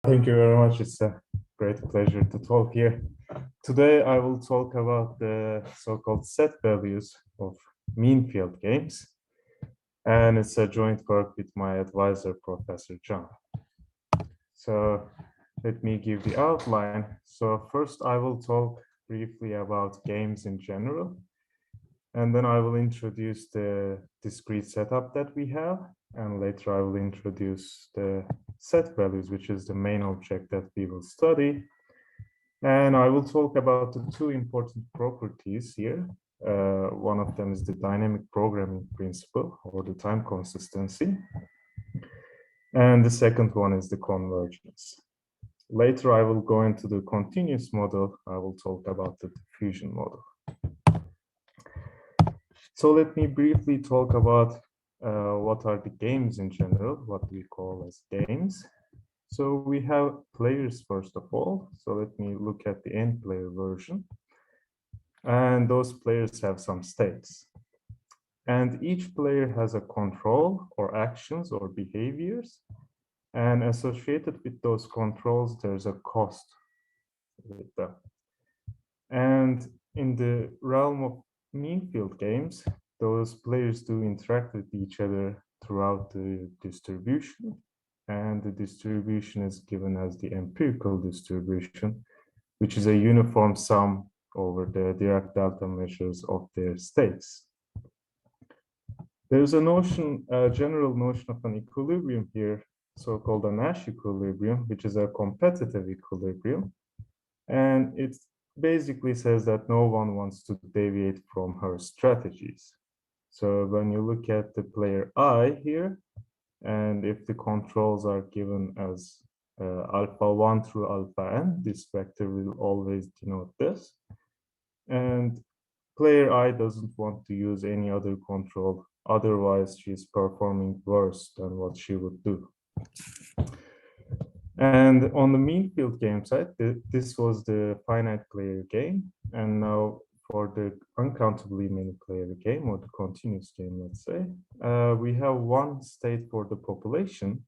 Thank you very much. It's a great pleasure to talk here. Today, I will talk about the so-called set values of mean field games. And it's a joint work with my advisor, Professor John. So let me give the outline. So first, I will talk briefly about games in general. And then I will introduce the discrete setup that we have. And later I will introduce the set values, which is the main object that we will study. And I will talk about the two important properties here. One of them is the dynamic programming principle, or the time consistency. And the second one is the convergence. Later, I will go into the continuous model. I will talk about the diffusion model. So let me briefly talk about what are the games in general, what we call as games. So we have players first of all. So let me look at the end player version. And those players have some states. And each player has a control or actions or behaviors. And associated with those controls, there's a cost with them. And in the realm of mean field games, those players do interact with each other throughout the distribution. And the distribution is given as the empirical distribution, which is a uniform sum over the Dirac delta measures of their states. There's a notion, a general notion of an equilibrium here, so-called a Nash equilibrium, which is a competitive equilibrium. And it basically says that no one wants to deviate from her strategies. So when you look at the player I here, and if the controls are given as alpha 1 through alpha n, this vector will always denote this. And player I doesn't want to use any other control. Otherwise, she's performing worse than what she would do. And on the mean field game side, this was the finite player game. And now for the uncountably many player game, or the continuous game, let's say, we have one state for the population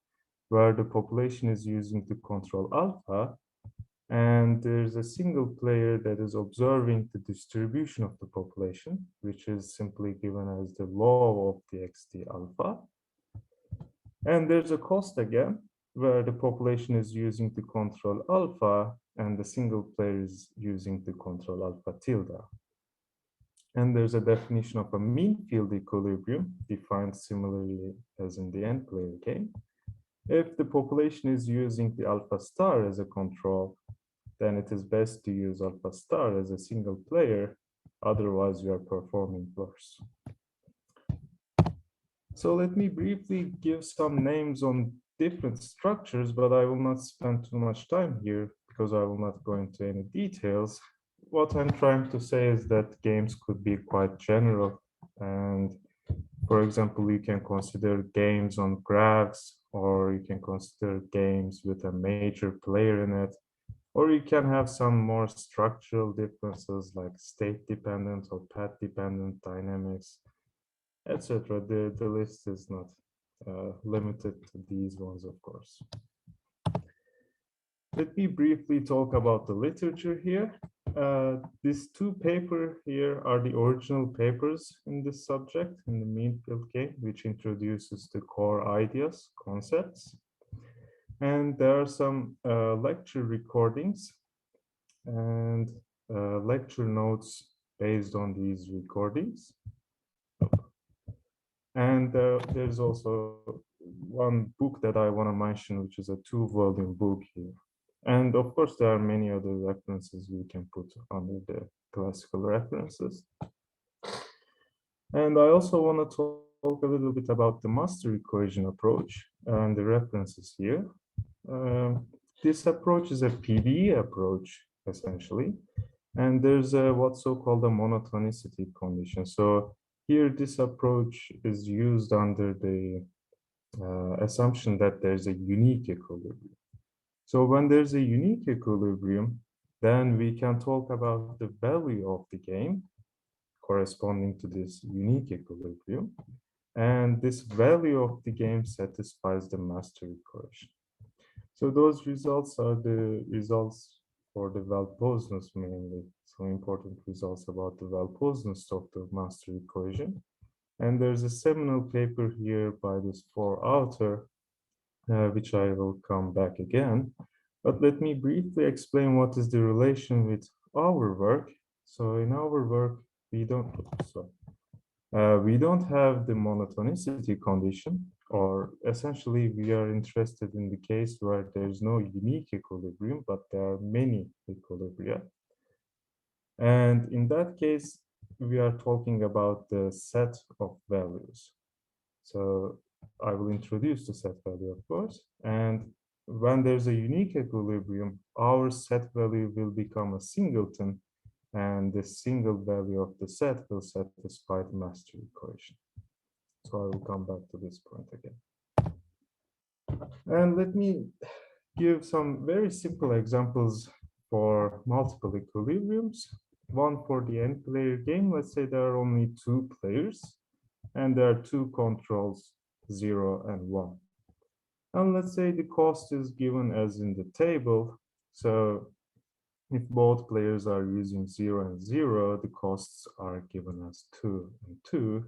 where the population is using to control alpha. And there's a single player that is observing the distribution of the population, which is simply given as the law of the xt alpha. And there's a cost again, where the population is using to control alpha, and the single player is using to control alpha tilde. And there's a definition of a mean field equilibrium, defined similarly as in the end player game. If the population is using the alpha star as a control, then it is best to use alpha star as a single player, otherwise you are performing worse. So let me briefly give some names on different structures, but I will not spend too much time here because I will not go into any details. What I'm trying to say is that games could be quite general. And for example, you can consider games on graphs, or you can consider games with a major player in it, or you can have some more structural differences like state dependent or path dependent dynamics, etc. The list is not limited to these ones, of course. Let me briefly talk about the literature here. These two papers here are the original papers in this subject, in the mean field game, which introduces the core ideas, concepts. And there are some lecture recordings and lecture notes based on these recordings. And there's also one book that I want to mention, which is a 2-volume book here. And of course, there are many other references we can put under the classical references. And I also want to talk a little bit about the master equation approach and the references here. This approach is a PDE approach, essentially. And there's what's so-called a monotonicity condition. So here, this approach is used under the assumption that there's a unique equilibrium. So when there's a unique equilibrium, then we can talk about the value of the game corresponding to this unique equilibrium. And this value of the game satisfies the master equation. So those results are the results for the well-posedness mainly. So important results about the well-posedness of the master equation. And there's a seminal paper here by this author, which I will come back again. But let me briefly explain what is the relation with our work. So in our work, we don't, we don't have the monotonicity condition, or essentially we are interested in the case where there's no unique equilibrium, but there are many equilibria. And in that case, we are talking about the set of values. So I will introduce the set value, of course. And when there's a unique equilibrium, our set value will become a singleton, and the single value of the set will satisfy the master equation. So I will come back to this point again. And let me give some very simple examples for multiple equilibriums. One for the n-player game. Let's say there are only 2 players, and there are 2 controls, 0 and 1. And let's say the cost is given as in the table. So if both players are using 0 and 0, the costs are given as 2 and 2.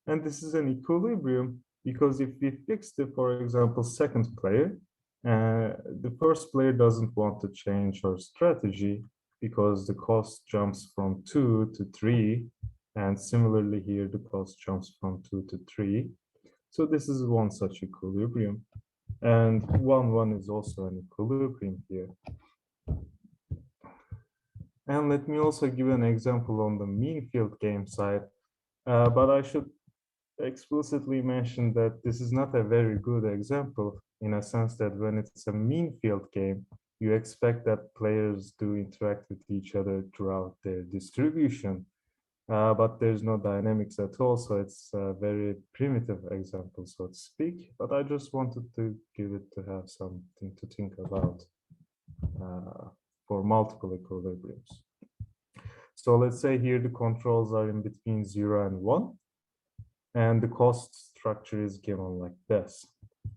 And this is an equilibrium because if we fix the, for example, second player, the first player doesn't want to change her strategy because the cost jumps from 2 to 3. And similarly here, the cost jumps from 2 to 3. So this is one such equilibrium. And 1, 1 is also an equilibrium here. And let me also give an example on the mean field game side. But I should explicitly mention that this is not a very good example in a sense that when it's a mean field game, you expect that players do interact with each other throughout their distribution. But there's no dynamics at all, so it's a very primitive example, so to speak. But I just wanted to give it to have something to think about for multiple equilibriums. So let's say here the controls are in between 0 and 1, and the cost structure is given like this.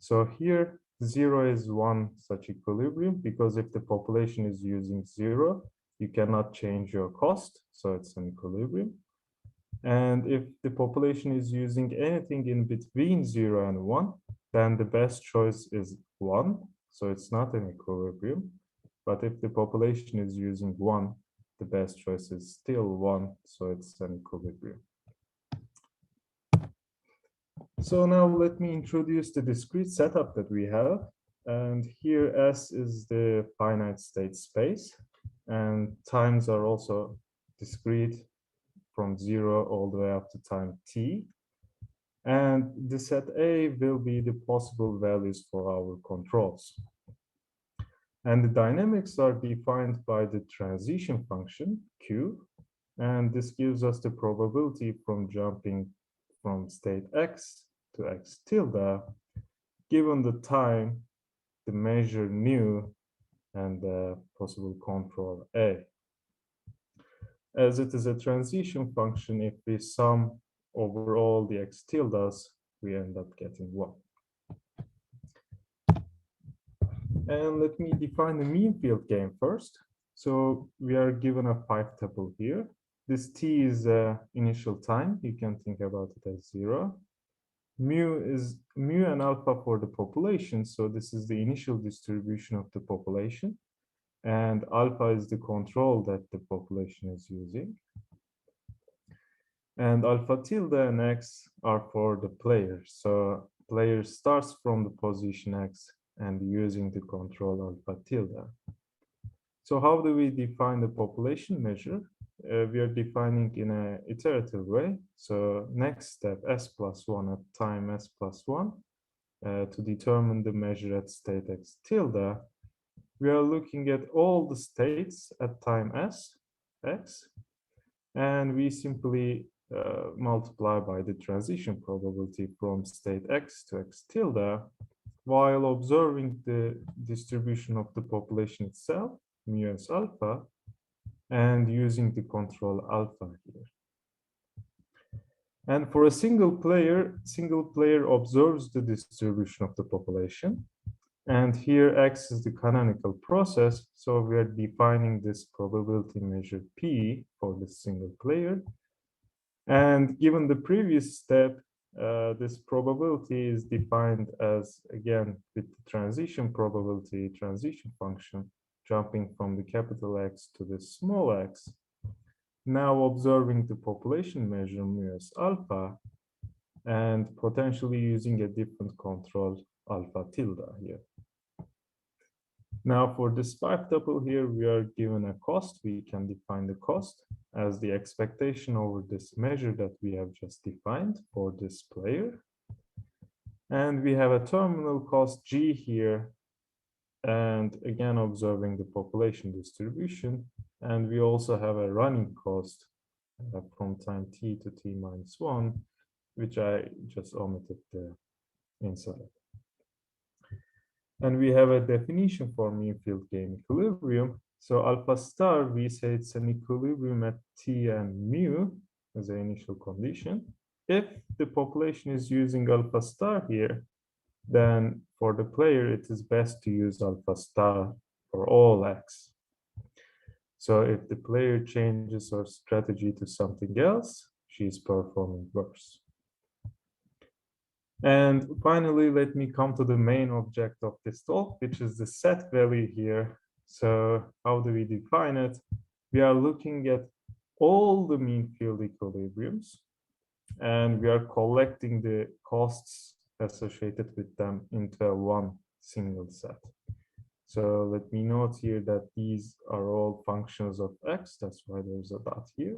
So here 0 is one such equilibrium because if the population is using 0, you cannot change your cost, so it's an equilibrium. And if the population is using anything in between 0 and 1, then the best choice is 1, so it's not an equilibrium. But if the population is using 1, the best choice is still 1, so it's an equilibrium. So now let me introduce the discrete setup that we have. And here S is the finite state space, and times are also discrete from 0 all the way up to time t. And the set A will be the possible values for our controls. And the dynamics are defined by the transition function, Q. And this gives us the probability from jumping from state X to X tilde, given the time, the measure nu, and the possible control A. As it is a transition function, if we sum over all the X tildes, we end up getting 1. And let me define the mean field game first. So we are given a 5 tuple here. This t is initial time. You can think about it as 0. Mu and alpha for the population. So this is the initial distribution of the population. And alpha is the control that the population is using. And alpha tilde and x are for the player. So player starts from the position x and using the control alpha tilde. So how do we define the population measure? We are defining in an iterative way. So next step, s+1 at time s+1, to determine the measure at state x tilde, we are looking at all the states at time s, x, and we simply multiply by the transition probability from state x to x tilde, while observing the distribution of the population itself, mu as alpha, and using the control alpha here. And for a single player observes the distribution of the population, And here X is the canonical process. So we are defining this probability measure P for the single player. And given the previous step, this probability is defined as, again, with the transition probability, transition function, jumping from the capital X to the small x. Now observing the population measure mu as alpha, and potentially using a different control alpha tilde here. Now for the spike tuple here, we are given a cost. We can define the cost as the expectation over this measure that we have just defined for this player. And we have a terminal cost G here. And again, observing the population distribution. And we also have a running cost from time t to t minus 1, which I just omitted the inside. And we have a definition for mean field gain equilibrium. So alpha star, we say it's an equilibrium at t and mu as an initial condition. If the population is using alpha star here, then for the player, it is best to use alpha star for all x. So if the player changes her strategy to something else, she's performing worse. And finally, let me come to the main object of this talk, which is the set value here. So how do we define it? We are looking at all the mean field equilibriums, and we are collecting the costs associated with them into one single set. So let me note here that these are all functions of x. That's why there's a dot here.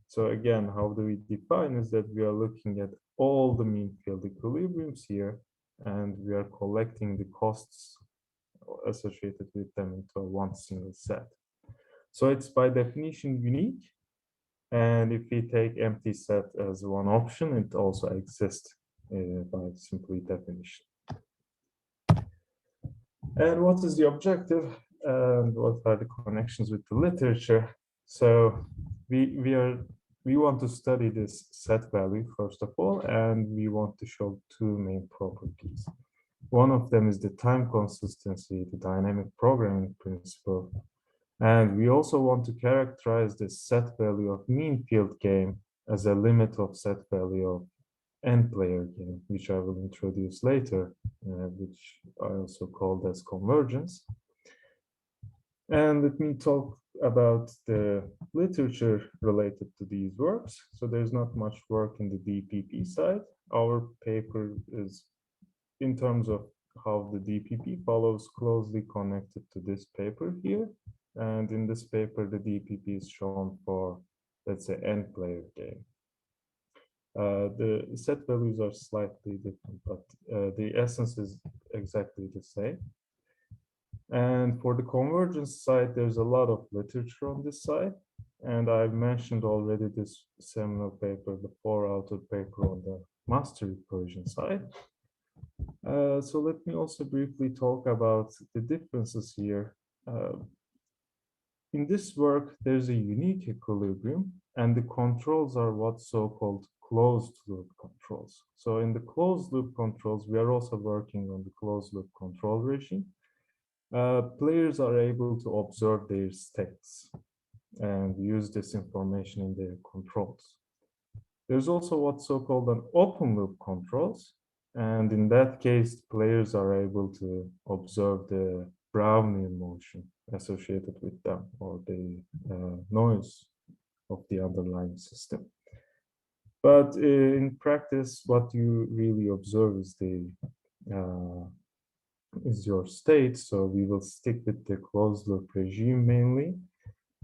So again, how do we define is that we are looking at all the mean field equilibriums here, and we are collecting the costs associated with them into one single set. So it's by definition unique. And if we take empty set as one option, it also exists by simply definition. And what is the objective and what are the connections with the literature? So we want to study this set value first of all, and we want to show two main properties. One of them is the time consistency, the dynamic programming principle. And we also want to characterize the set value of mean field game as a limit of set value of n-player game, which I will introduce later, which I also called as convergence. And let me talk about the literature related to these works. So there's not much work in the DPP side. Our paper is, in terms of how the DPP follows, closely connected to this paper here. And in this paper, the DPP is shown for, let's say, n-player game. The set values are slightly different, but the essence is exactly the same. And for the convergence side, there's a lot of literature on this side. And I've mentioned already this seminal paper, the 4-author paper on the master equation side. So let me also briefly talk about the differences here. In this work, there's a unique equilibrium, and the controls are what's so-called closed loop controls. So in the closed loop controls, we are also working on the closed loop control regime. Players are able to observe their states and use this information in their controls. There's also what's so-called an open loop controls. And in that case, players are able to observe the Brownian motion associated with them, or the noise of the underlying system. But in practice, what you really observe is your state. So we will stick with the closed loop regime mainly.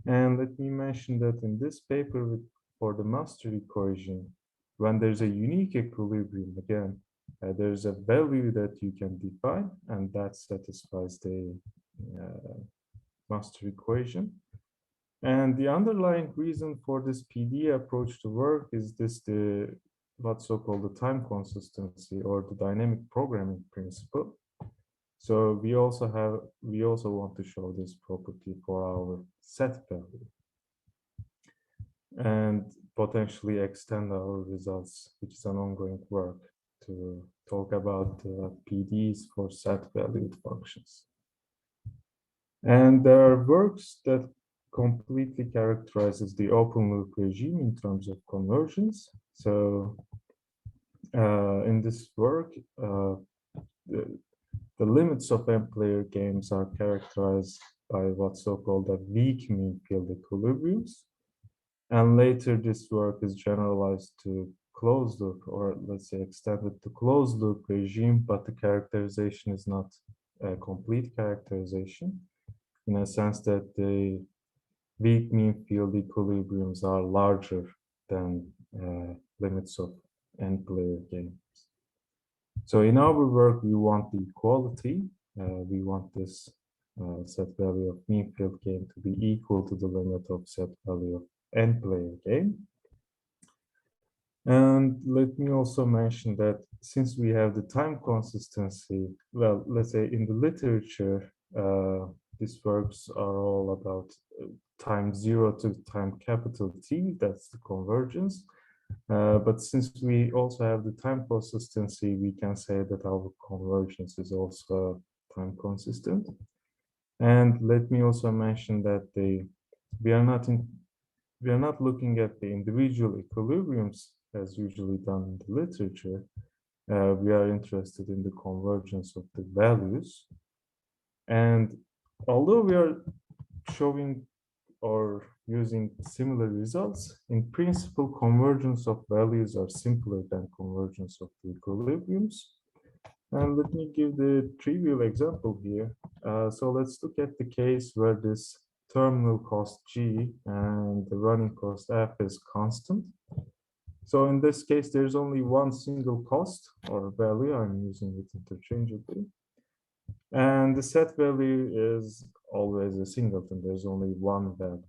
And let me mention that in this paper for the master equation, when there's a unique equilibrium, again, there's a value that you can define, and that satisfies the master equation. And the underlying reason for this PD approach to work is what's so-called the time consistency, or the dynamic programming principle. So we also want to show this property for our set value and potentially extend our results, which is an ongoing work to talk about PDs for set-valued functions. And there are works that completely characterizes the open loop regime in terms of convergence. So in this work, the limits of n-player games are characterized by what's so-called a weak mean field equilibriums. And later this work is generalized to closed loop, or let's say extended to closed loop regime, but the characterization is not a complete characterization, in a sense that the weak mean field equilibriums are larger than limits of n-player games. So in our work, we want the equality. We want this set value of mean field game to be equal to the limit of set value of n-player game. And let me also mention that since we have the time consistency, well, let's say in the literature, these works are all about time 0 to time capital T, that's the convergence. But since we also have the time consistency, we can say that our convergence is also time consistent. And let me also mention that we are not looking at the individual equilibriums as usually done in the literature. We are interested in the convergence of the values. And although we are showing or using similar results, in principle, convergence of values are simpler than convergence of the equilibriums. And let me give the trivial example here. So let's look at the case where this terminal cost G and the running cost F is constant. So in this case, there's only one single cost or value. I'm using it interchangeably. And the set value is always a singleton. There's only one value.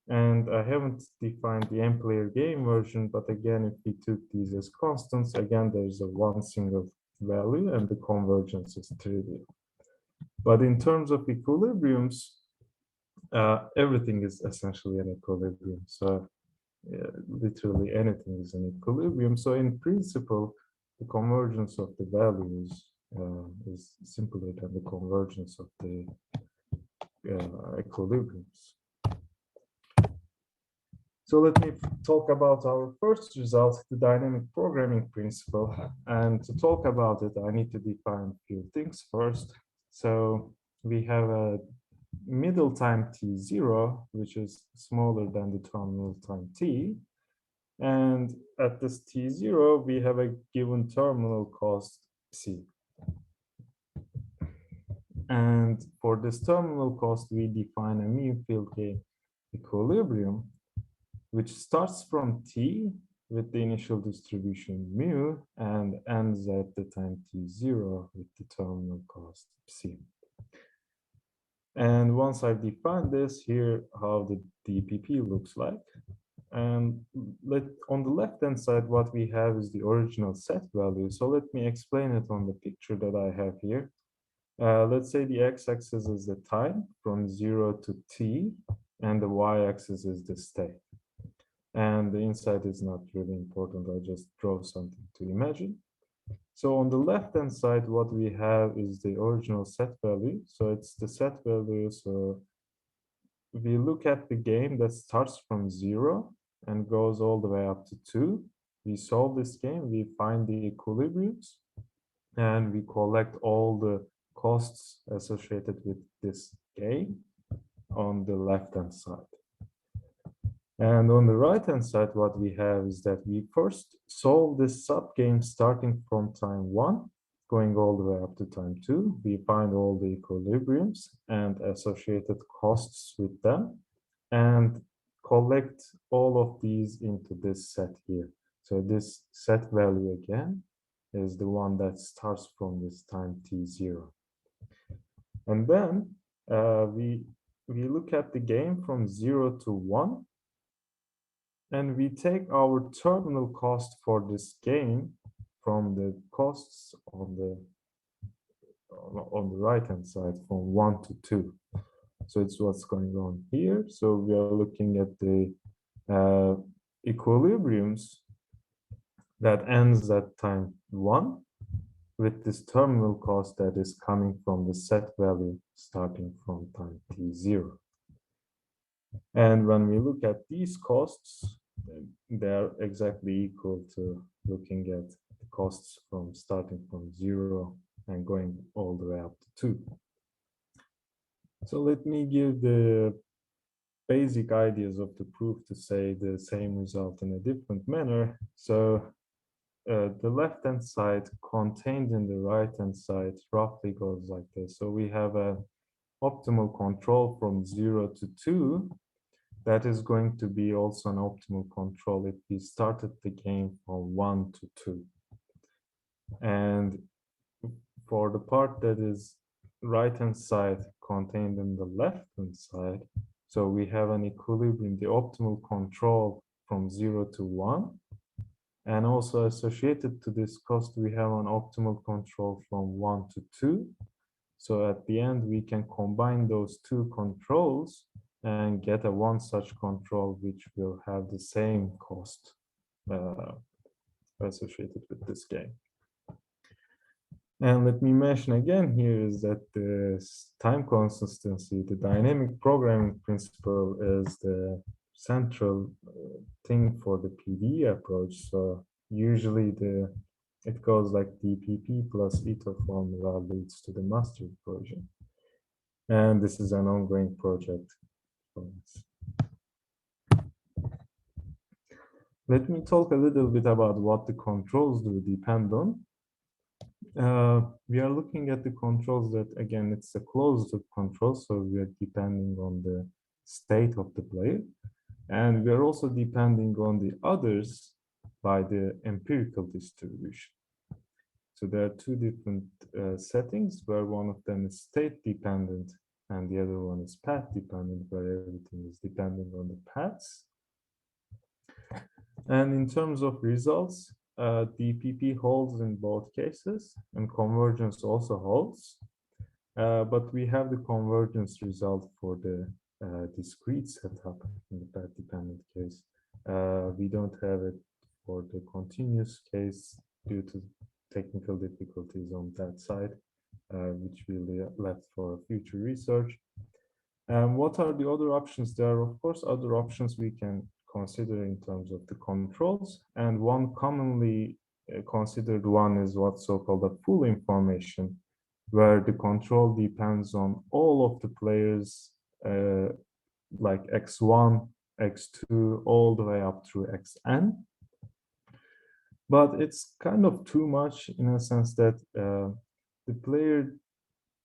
And I haven't defined the n-player game version, but again, if we took these as constants, again, there's a one single value and the convergence is trivial. But in terms of equilibriums, everything is essentially an equilibrium. So literally anything is an equilibrium. So in principle, the convergence of the values is simpler than the convergence of the equilibriums. So let me talk about our first result, the dynamic programming principle. And to talk about it, I need to define a few things first. So we have a middle time t0, which is smaller than the terminal time t. And at this t0, we have a given terminal cost c. And for this terminal cost, we define a mean field game equilibrium, which starts from t with the initial distribution mu and ends at the time t0 with the terminal cost c. And once I've defined this, here how the DPP looks like. And on the left-hand side, what we have is the original set value. So let me explain it on the picture that I have here. Let's say the x-axis is the time from 0 to t, and the y-axis is the state. And the inside is not really important. I just draw something to imagine. So on the left-hand side, what we have is the original set value. So it's the set value. So we look at the game that starts from 0 and goes all the way up to 2. We solve this game, we find the equilibriums, and we collect all the costs associated with this game on the left-hand side. And on the right-hand side, what we have is that we first solve this sub-game starting from time 1, going all the way up to time 2. We find all the equilibriums and associated costs with them, and collect all of these into this set here. So this set value again is the one that starts from this time t0. And then we look at the game from 0 to 1. And we take our terminal cost for this game from the costs on the right-hand side from 1 to 2. So it's what's going on here. So we are looking at the equilibriums that ends at time 1. with this terminal cost that is coming from the set value starting from time t0. And when we look at these costs, they're exactly equal to looking at the costs from starting from 0 and going all the way up to 2. So let me give the basic ideas of the proof to say the same result in a different manner. So the left-hand side contained in the right-hand side roughly goes like this. So we have an optimal control from 0 to 2. That is going to be also an optimal control if we started the game from 1 to 2. And for the part that is right-hand side contained in the left-hand side, so we have an equilibrium, the optimal control from 0 to 1. And also associated to this cost, we have an optimal control from 1 to 2. So at the end, we can combine those two controls and get a one such control which will have the same cost associated with this game. And let me mention again here is that the time consistency, the dynamic programming principle is the central thing for the PD approach. So usually it goes like DPP plus Ito formula leads to the master version. And this is an ongoing project for us. Let me talk a little bit about what the controls do depend on. We are looking at the controls that, again, it's a closed loop control, so we are depending on the state of the player. And we are also depending on the others by the empirical distribution. So there are two different settings where one of them is state dependent and the other one is path dependent, where everything is depending on the paths. And in terms of results, DPP holds in both cases and convergence also holds. But we have the convergence result for the discrete setup in the path dependent case. We don't have it for the continuous case due to technical difficulties on that side, which we left for future research. What are the other options? There are, of course, other options we can consider in terms of the controls. And one commonly considered one is what's so-called a full information, where the control depends on all of the players, like x1, x2, all the way up through xn. But it's kind of too much in a sense that the player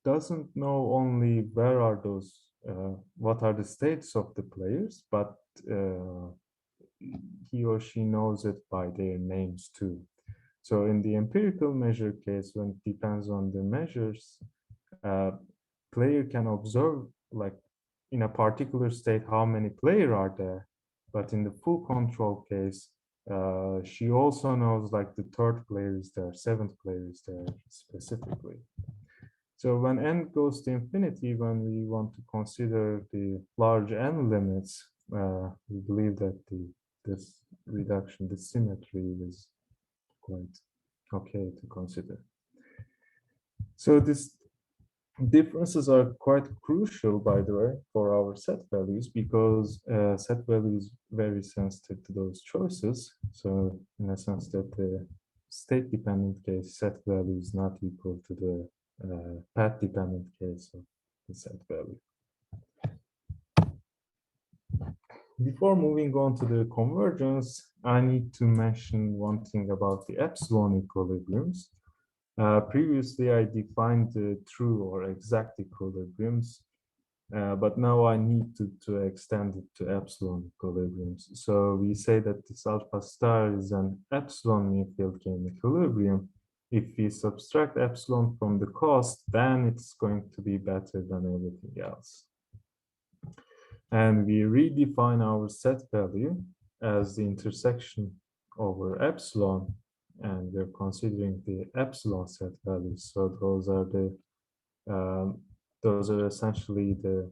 doesn't know only where are those, what are the states of the players, but he or she knows it by their names too. So in the empirical measure case, when it depends on the measures, player can observe like in a particular state how many players are there, but in the full control case, she also knows like the third player is there, seventh player is there specifically. So when n goes to infinity, when we want to consider the large n limits, we believe that this reduction, the symmetry is quite okay to consider. So these differences are quite crucial, by the way, for our set values, because set value is very sensitive to those choices. So in a sense that the state-dependent case set value is not equal to the path-dependent case of the set value. Before moving on to the convergence, I need to mention one thing about the epsilon equilibriums. Previously, I defined the true or exact equilibriums, but now I need to extend it to epsilon equilibriums. So we say that this alpha star is an epsilon near field gain equilibrium. If we subtract epsilon from the cost, then it's going to be better than everything else. And we redefine our set value as the intersection over epsilon, and we're considering the epsilon set values. So those are essentially the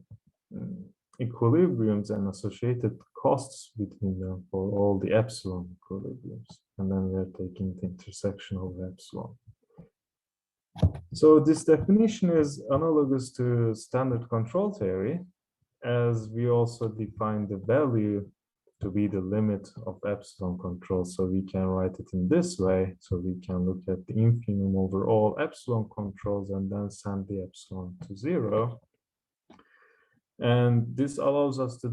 equilibriums and associated costs between them for all the epsilon equilibriums. And then we're taking the intersection over epsilon. So this definition is analogous to standard control theory, as we also define the value to be the limit of epsilon control. So we can write it in this way. So we can look at the infimum over all epsilon controls and then send the epsilon to 0. And this allows us to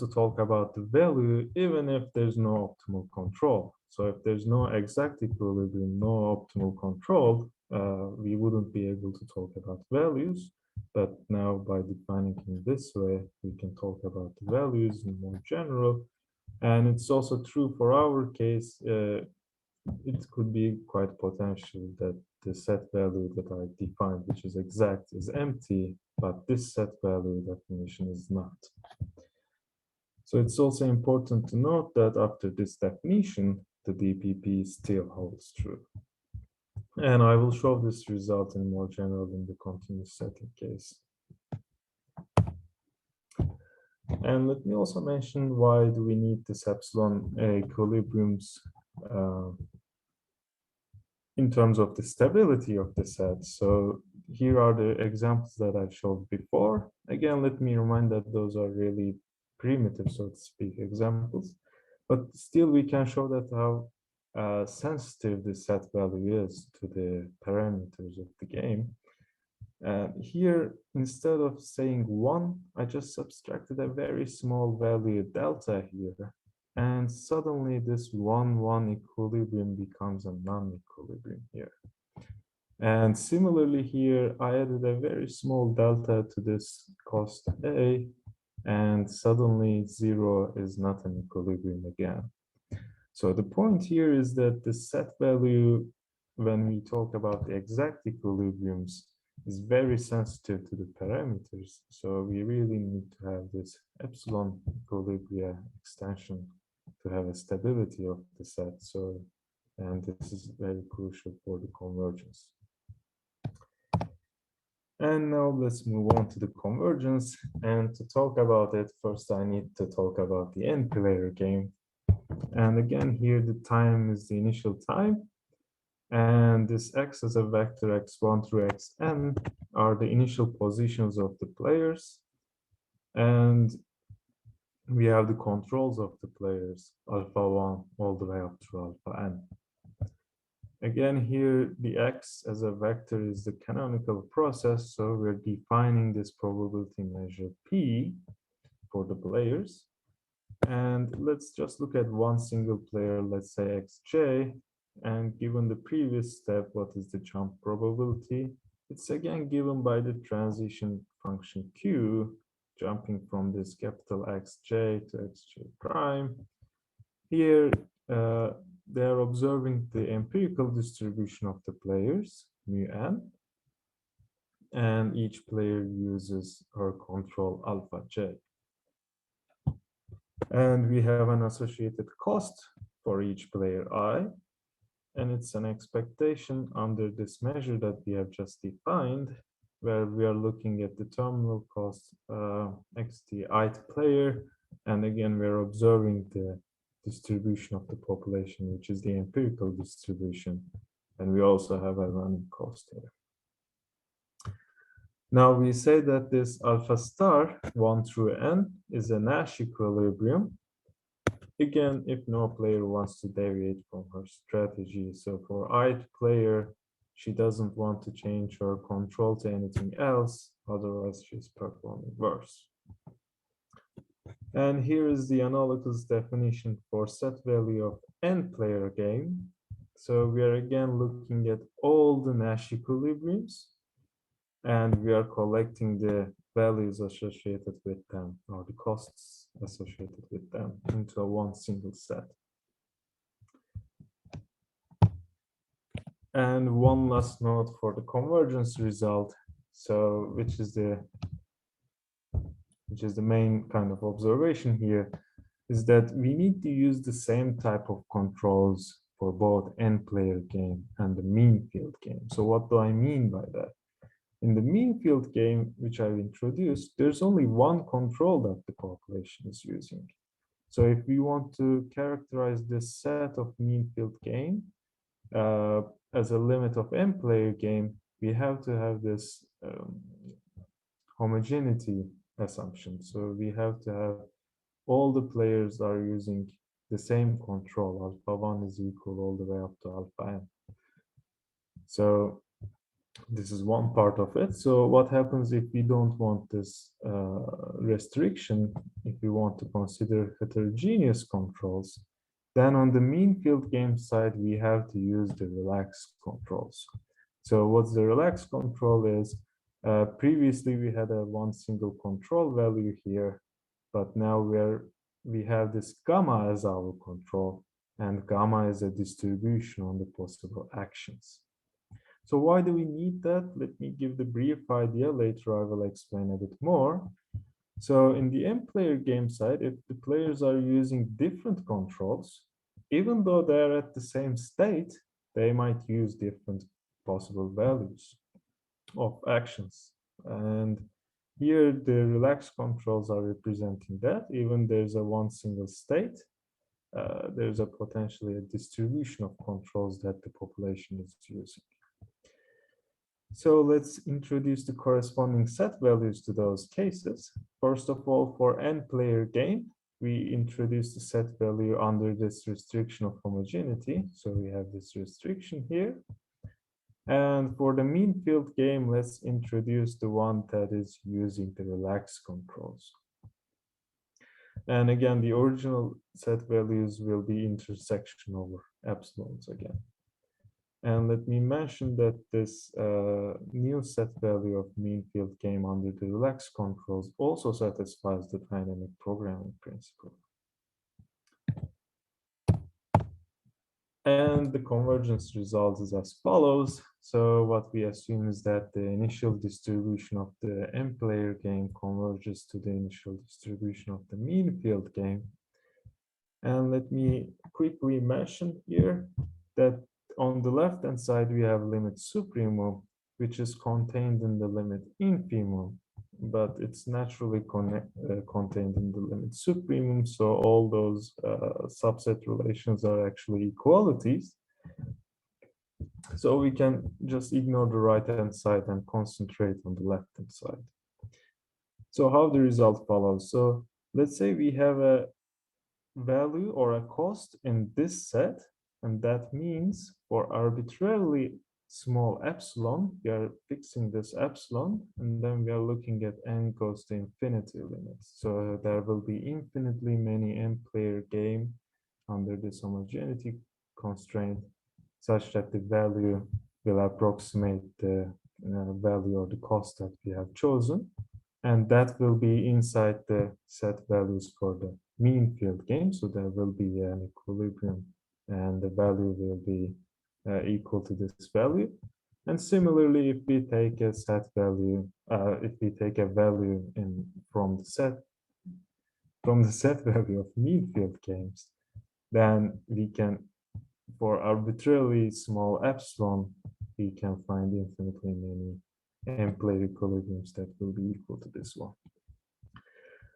talk about the value even if there's no optimal control. So if there's no exact equilibrium, no optimal control, we wouldn't be able to talk about values. But now by defining in this way, we can talk about the values in more general. And it's also true for our case. It could be quite potential that the set value that I defined, which is exact, is empty, but this set value definition is not. So it's also important to note that after this definition, the DPP still holds true. And I will show this result in more general in the continuous setting case. And let me also mention why do we need this epsilon equilibriums in terms of the stability of the set. So here are the examples that I showed before. Again, let me remind that those are really primitive, so to speak, examples. But still, we can show that how sensitive the set value is to the parameters of the game. Here, instead of saying 1, I just subtracted a very small value delta here. And suddenly this 1-1 equilibrium becomes a non-equilibrium here. And similarly here, I added a very small delta to this cost A, and suddenly 0 is not an equilibrium again. So the point here is that the set value, when we talk about the exact equilibriums, is very sensitive to the parameters. So we really need to have this epsilon equilibria extension to have a stability of the set. So, and this is very crucial for the convergence. And now let's move on to the convergence. And to talk about it, first I need to talk about the n-player game. And again, here the time is the initial time. And this x as a vector x1 through xn are the initial positions of the players. And we have the controls of the players, alpha 1 all the way up to alpha n. Again, here the x as a vector is the canonical process, so we're defining this probability measure p for the players. And let's just look at one single player, let's say xj, and given the previous step, what is the jump probability? It's again given by the transition function q, jumping from this capital Xj to Xj prime. Here, they are observing the empirical distribution of the players, mu n, and each player uses her control alpha j. And we have an associated cost for each player I, and it's an expectation under this measure that we have just defined, where we are looking at the terminal cost xt ith player, and again we're observing the distribution of the population, which is the empirical distribution, and we also have a running cost here. Now we say that this alpha star 1 through n is a Nash equilibrium. Again, if no player wants to deviate from her strategy. So for ith player, she doesn't want to change her control to anything else, otherwise she's performing worse. And here is the analogous definition for set value of n player game. So we are again looking at all the Nash equilibriums, and we are collecting the values associated with them, or the costs associated with them, into one single set. And one last note for the convergence result, so which is the main kind of observation here, is that we need to use the same type of controls for both n-player game and the mean field game. So what do I mean by that? In the mean field game, which I've introduced, there's only one control that the population is using. So if we want to characterize this set of mean field game, uh, as a limit of n player game, we have to have this homogeneity assumption. So we have to have all the players are using the same control. Alpha 1 is equal all the way up to alpha n. So this is one part of it. So what happens if we don't want this restriction, if we want to consider heterogeneous controls, then on the mean field game side, we have to use the relaxed controls. So what the relaxed control is, previously we had a one single control value here, but now we have this gamma as our control, and gamma is a distribution on the possible actions. So why do we need that? Let me give the brief idea. Later I will explain a bit more. So in the n-player game side, if the players are using different controls, even though they're at the same state, they might use different possible values of actions. And here the relaxed controls are representing that. Even there's a one single state, there's a potentially a distribution of controls that the population is using. So let's introduce the corresponding set values to those cases. First of all, for n-player game, we introduce the set value under this restriction of homogeneity. So we have this restriction here. And for the mean field game, let's introduce the one that is using the relaxed controls. And again, the original set values will be intersection over epsilons again. And let me mention that this new set value of mean field game under the relaxed controls also satisfies the dynamic programming principle. And the convergence result is as follows. So what we assume is that the initial distribution of the n-player game converges to the initial distribution of the mean field game. And let me quickly mention here that on the left-hand side, we have limit supremum, which is contained in the limit infimum, but it's naturally contained in the limit supremum. So all those subset relations are actually equalities. So we can just ignore the right-hand side and concentrate on the left-hand side. So how the result follows. So let's say we have a value or a cost in this set, and that means for arbitrarily small epsilon, we are fixing this epsilon, and then we are looking at n goes to infinity limits. So there will be infinitely many n-player game under this homogeneity constraint, such that the value will approximate the value or the cost that we have chosen. And that will be inside the set values for the mean field game. So there will be an equilibrium and the value will be equal to this value. And similarly, if we take a set value, if we take a value from the set value of mean field games, then we can, for arbitrarily small epsilon, we can find infinitely many n-player equilibriums that will be equal to this one.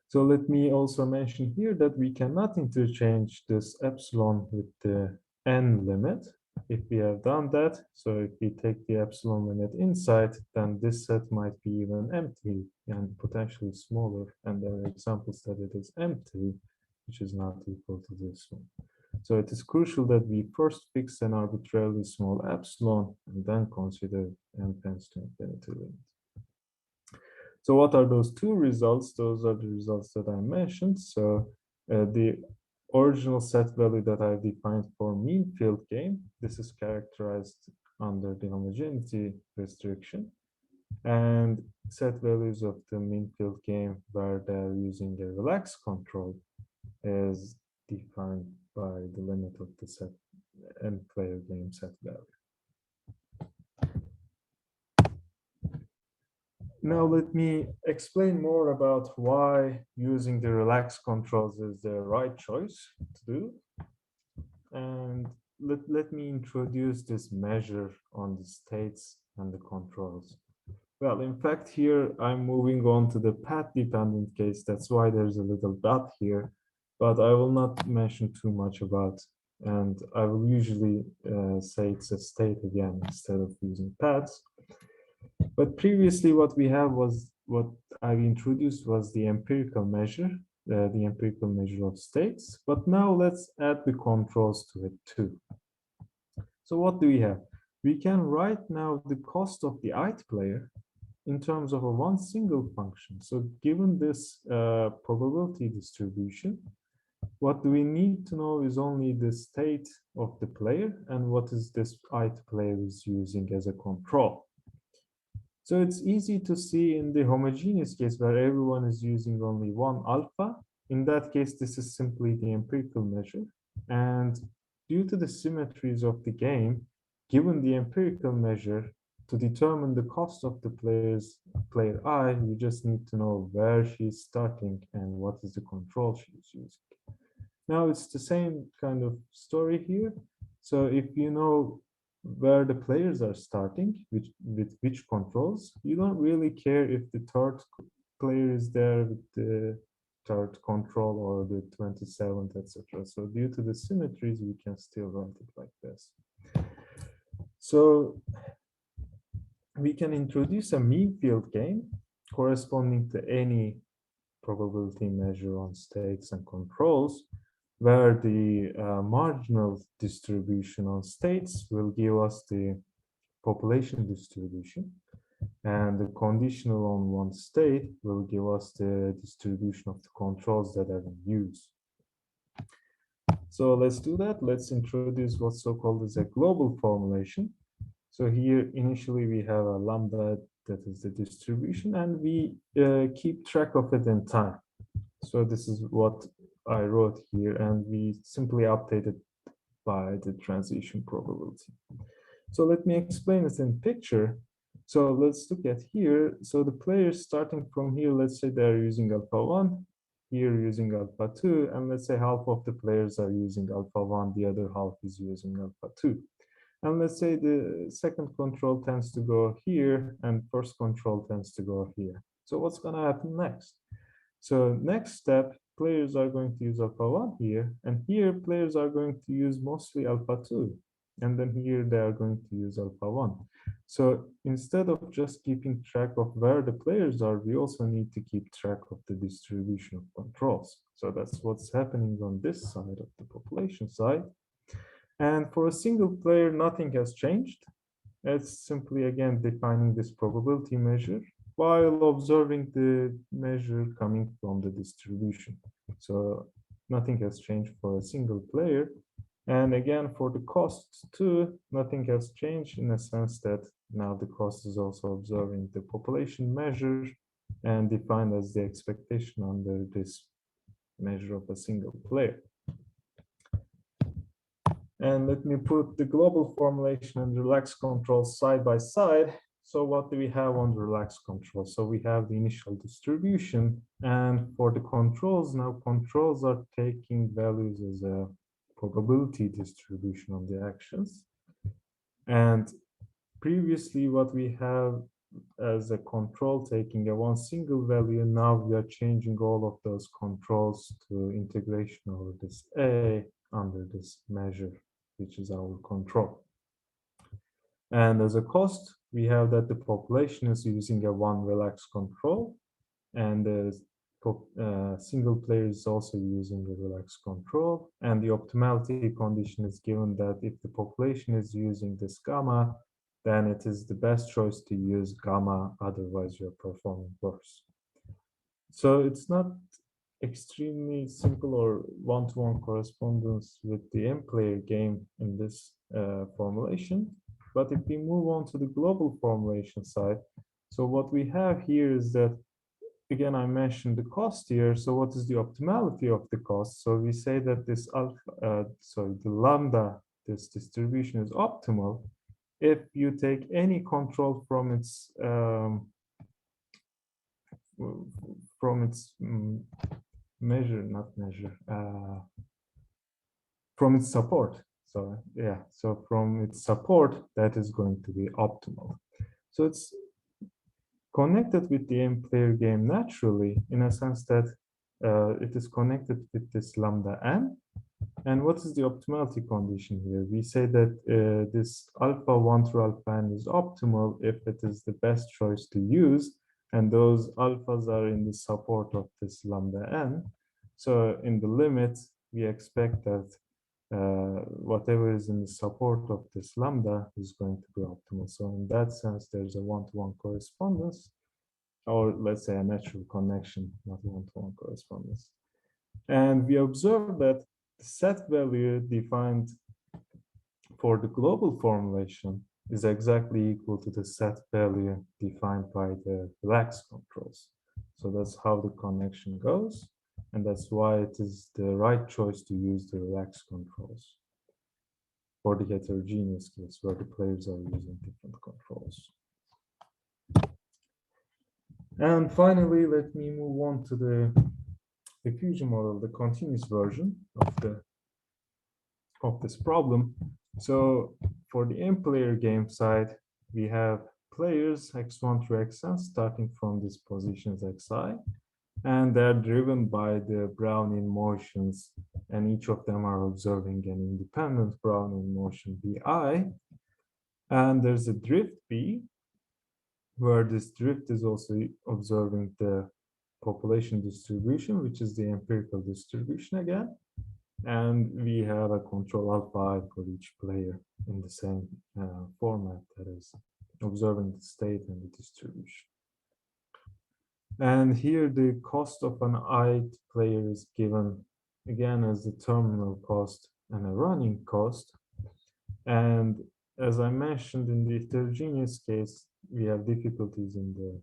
So let me also mention here that we cannot interchange this epsilon with the n limit. If we have done that, so if we take the epsilon limit inside, then this set might be even empty and potentially smaller. And there are examples that it is empty, which is not equal to this one. So it is crucial that we first fix an arbitrarily small epsilon and then consider n tends to infinity limit. So what are those two results? Those are the results that I mentioned. So the original set value that I've defined for mean field game, this is characterized under the homogeneity restriction. And set values of the mean field game where they're using a relaxed control is defined by the limit of the set and player game set value. Now let me explain more about why using the relaxed controls is the right choice to do. And let me introduce this measure on the states and the controls. Well, in fact, here I'm moving on to the path-dependent case. That's why there's a little dot here, but I will not mention too much about And I will usually say it's a state again instead of using paths. But previously what we have was, what I've introduced was the empirical measure, the empirical measure of states. But now let's add the controls to it too. So what do we have? We can write now the cost of the ith player in terms of a one single function. So given this probability distribution, what we need to know is only the state of the player and what is this ith player is using as a control. So it's easy to see in the homogeneous case where everyone is using only one alpha. In that case, this is simply the empirical measure. And due to the symmetries of the game, given the empirical measure, to determine the cost of the player I, you just need to know where she's starting and what is the control she's using. Now it's the same kind of story here. So if you know where the players are starting, with which controls, you don't really care if the third player is there with the third control or the 27th, etc. So due to the symmetries, we can still write it like this. So we can introduce a mean field game corresponding to any probability measure on states and controls, where the marginal distribution on states will give us the population distribution, and the conditional on one state will give us the distribution of the controls that are in use. So let's do that. Let's introduce what's so-called as a global formulation. So here, initially, we have a lambda that is the distribution, and we keep track of it in time. So this is what I wrote here, and we simply update it by the transition probability. So let me explain this in picture. So let's look at here. So the players starting from here, let's say they're using alpha 1, here using alpha 2, and let's say half of the players are using alpha 1, the other half is using alpha 2. And let's say the second control tends to go here, and first control tends to go here. So what's going to happen next? So next step, players are going to use alpha 1 here, and here players are going to use mostly alpha 2. And then here they are going to use alpha 1. So instead of just keeping track of where the players are, we also need to keep track of the distribution of controls. So that's what's happening on this side of the population side. And for a single player, nothing has changed. It's simply, again, defining this probability measure while observing the measure coming from the distribution. So nothing has changed for a single player. And again, for the cost too, nothing has changed in a sense that now the cost is also observing the population measure and defined as the expectation under this measure of a single player. And let me put the global formulation and relaxed control side by side. So what do we have on the relaxed control? So we have the initial distribution, and for the controls, now controls are taking values as a probability distribution on the actions. And previously what we have as a control taking a one single value, now we are changing all of those controls to integration over this A under this measure, which is our control. And as a cost, we have that the population is using a one relaxed control, and the single player is also using a relaxed control. And the optimality condition is given that if the population is using this gamma, then it is the best choice to use gamma, otherwise you're performing worse. So it's not extremely simple or one-to-one correspondence with the M-player game in this formulation. But if we move on to the global formulation side, so what we have here is that, again, I mentioned the cost here. So what is the optimality of the cost? So we say that this alpha, the lambda, this distribution is optimal if you take any control from its from its support. So yeah, so from its support, that is going to be optimal. So it's connected with the M-player game naturally, in a sense that it is connected with this lambda n, And what is the optimality condition here? We say that this alpha 1 through alpha n is optimal if it is the best choice to use, and those alphas are in the support of this lambda n. So in the limit, we expect that whatever is in the support of this lambda is going to be optimal. So in that sense, there's a one-to-one correspondence, or let's say a natural connection, not one-to-one correspondence. And we observe that the set value defined for the global formulation is exactly equal to the set value defined by the relaxed controls. So that's how the connection goes. And that's why it is the right choice to use the relaxed controls for the heterogeneous case where the players are using different controls. And finally, let me move on to the diffusion model, the continuous version of this problem. So for the n-player game side, we have players x1 through xn starting from these positions xi, and they're driven by the Brownian motions, and each of them are observing an independent Brownian motion bi. And there's a drift b, where this drift is also observing the population distribution, which is the empirical distribution again. And we have a control alpha I for each player in the same format, that is observing the state and the distribution. And here the cost of an ith player is given again as the terminal cost and a running cost. And as I mentioned, in the heterogeneous case, we have difficulties in the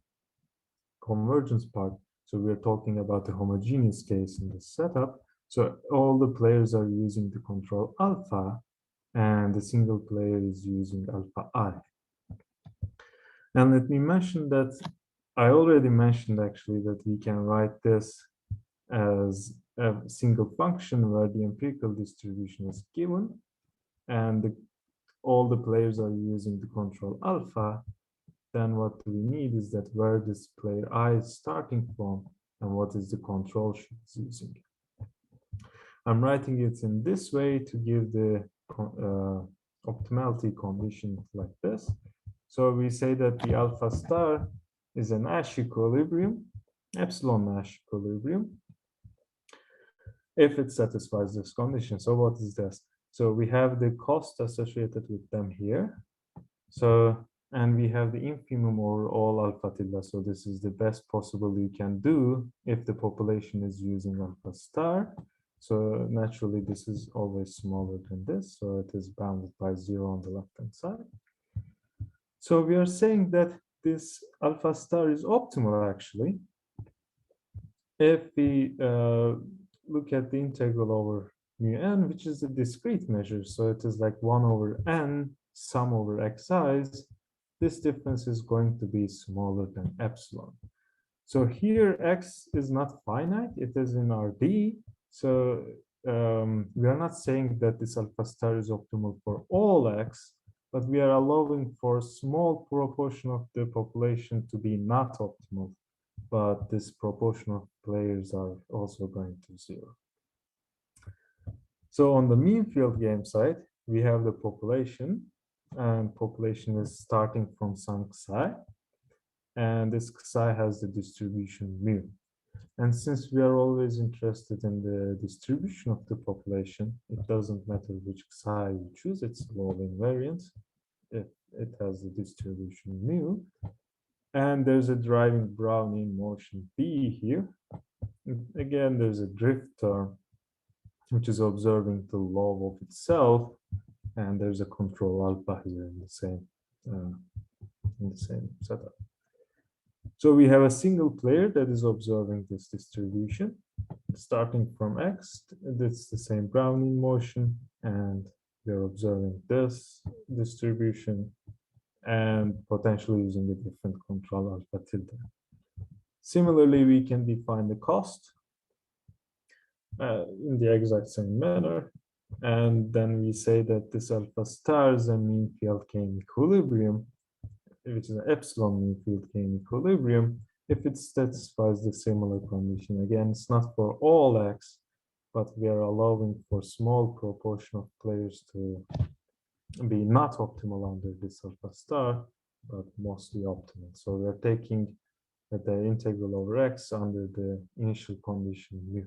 convergence part. So we're talking about the homogeneous case in the setup. So all the players are using the control alpha, and the single player is using alpha I. And let me mention that I already mentioned actually that we can write this as a single function where the empirical distribution is given, and all the players are using the control alpha. Then what we need is that where this player I is starting from and what is the control she's using. I'm writing it in this way to give the optimality condition like this. So we say that the alpha star is a Nash equilibrium, epsilon Nash equilibrium, if it satisfies this condition. So what is this? So we have the cost associated with them here. So, and we have the infimum over all alpha tilde. So this is the best possible you can do if the population is using alpha star. So naturally, this is always smaller than this. So it is bounded by 0 on the left-hand side. So we are saying that this alpha star is optimal, actually, if we look at the integral over mu n, which is a discrete measure. So it is like 1 over n, sum over xi's. This difference is going to be smaller than epsilon. So here x is not finite, it is in Rd. So we are not saying that this alpha star is optimal for all x, but we are allowing for a small proportion of the population to be not optimal, but this proportion of players are also going to 0. So on the mean field game side, we have the population, and population is starting from some psi, and this psi has the distribution mu. And since we are always interested in the distribution of the population, it doesn't matter which psi you choose, it's law of invariance if it has the distribution mu. And there's a driving Brownian motion B here. Again, there's a drift term, which is observing the law of itself, and there's a control alpha here in the same setup. So we have a single player that is observing this distribution, starting from x. It's the same Brownian motion, and we're observing this distribution and potentially using a different control alpha tilde. Similarly, we can define the cost in the exact same manner. And then we say that this alpha star is a mean field gain equilibrium, which is an epsilon mean field gain equilibrium, if it satisfies the similar condition. Again, it's not for all x, but we are allowing for small proportion of players to be not optimal under this alpha star, but mostly optimal. So we are taking the integral over x under the initial condition mu.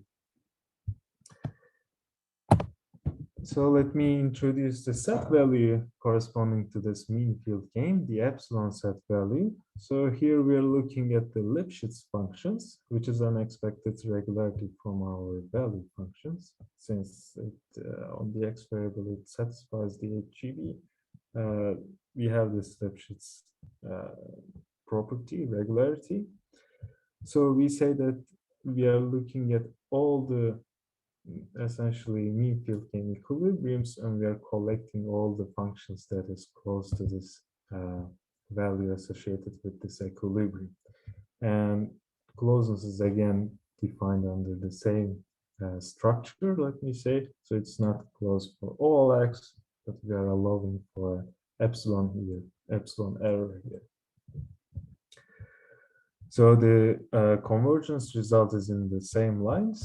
So let me introduce the set value corresponding to this mean field game, the epsilon set value. So here we are looking at the Lipschitz functions, which is an expected regularity from our value functions. Since on the x variable it satisfies the HGB, we have this Lipschitz property, regularity. So we say that we are looking at all the essentially mean field game equilibriums, and we are collecting all the functions that is close to this value associated with this equilibrium. And closeness is again defined under the same structure, let me say. So it's not closed for all x, but we are allowing for epsilon here, epsilon error here. So the convergence result is in the same lines.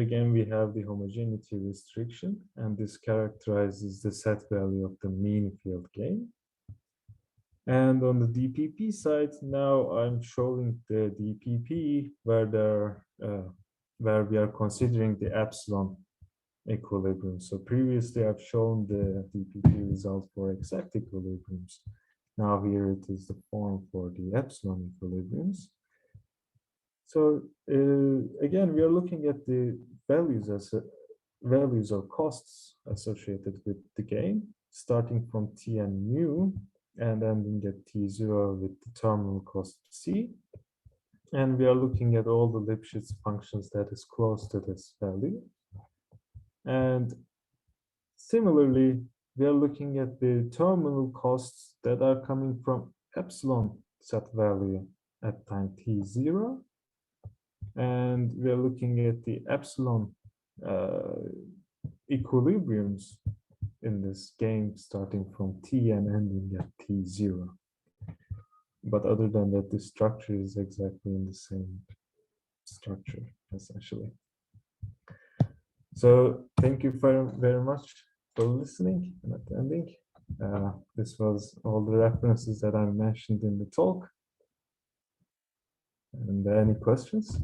Again, we have the homogeneity restriction, and this characterizes the set value of the mean field game. And on the DPP side, now I'm showing the DPP where we are considering the epsilon equilibrium. So previously I've shown the DPP result for exact equilibriums. Now here it is the form for the epsilon equilibriums. So again, we are looking at the values or costs associated with the game, starting from t and mu, and ending at t0 with the terminal cost c. And we are looking at all the Lipschitz functions that is close to this value. And similarly, we are looking at the terminal costs that are coming from epsilon set value at time t0. And we are looking at the epsilon equilibriums in this game starting from t and ending at t0. But other than that, the structure is exactly in the same structure, essentially. So thank you very much for listening and attending. This was all the references that I mentioned in the talk. And any questions?